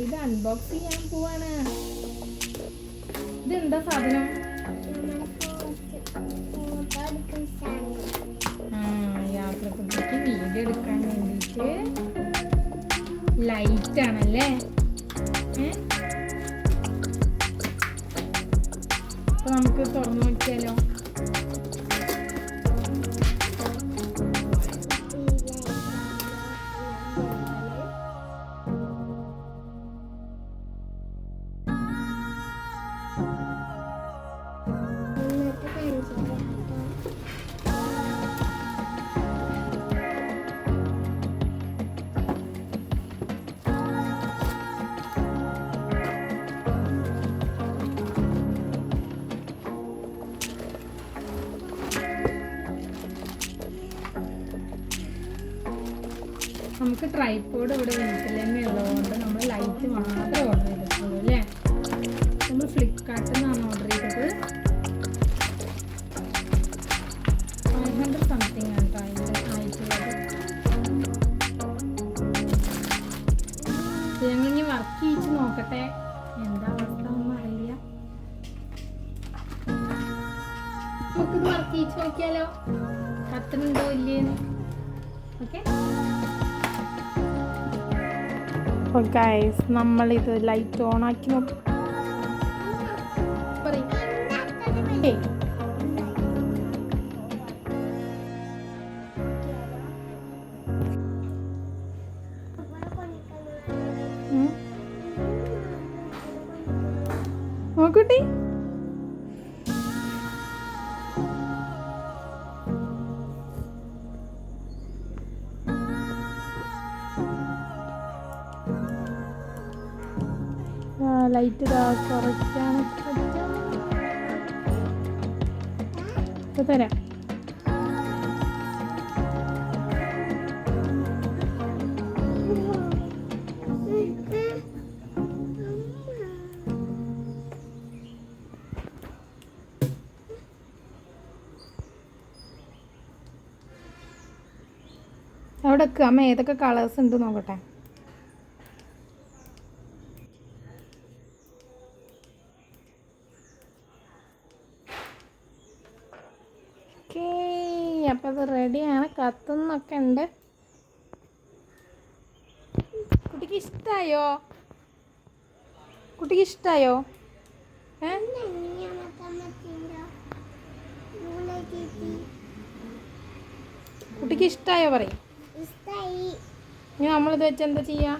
ഇത് അൺബോക്സ് ചെയ്യാൻ പോവാണ്. ഇതെന്താ സാധനം? യാത്രക്കുട്ടിക്ക് വീഡിയോ എടുക്കാൻ വേണ്ടിയിട്ട് ലൈറ്റ് ആണല്ലേ. അപ്പൊ നമുക്ക് തുറന്നു നോക്കിയാലോ? നമുക്ക് ട്രൈപോഡ് ഇവിടെ വീട്ടിൽ തന്നെ ഉള്ളതുകൊണ്ട് നമ്മൾ ലൈറ്റ് മാത്രമേ ഓർഡർ ചെയ്തിട്ടുള്ളൂ അല്ലേ. നമ്മൾ ഫ്ലിപ്കാർട്ടിൽ നിന്നാണ് ഓർഡർ ചെയ്തത്. 500 സംതിങ് ആണ് ആയിട്ടുള്ളത്. ഞങ്ങളിനി വർക്ക് ചെയ്യിച്ച് നോക്കട്ടെ, എന്താ അവസ്ഥ ഒന്നും അറിയില്ല. നമുക്കിത് വർക്ക് ചെയ്യിച്ച് നോക്കിയാലോ, കത്തുന്നുണ്ടോ ഇല്ലേന്ന്. ഓക്കെ അപ്പോൾ ഗൈസ്, നമ്മളിത് ലൈറ്റ് ഓൺ ആക്കി നോക്കും. നോക്കട്ടെ. ലൈറ്റ് കുറയ്ക്കാൻ തരാം. അവിടെ അമ്മ ഏതൊക്കെ കളേഴ്സ് ഉണ്ട് നോക്കട്ടെ. ഓക്കേ, അപ്പോൾ അത് റെഡിയാണ്. കത്തുന്നൊക്കെ ഉണ്ട്. കുട്ടിക്ക് ഇഷ്ടമായോ? കുട്ടിക്ക് ഇഷ്ടമായോ? കുട്ടിക്ക് ഇഷ്ടമായോ പറയും. ഇനി നമ്മളിത് വെച്ച് എന്താ ചെയ്യാ?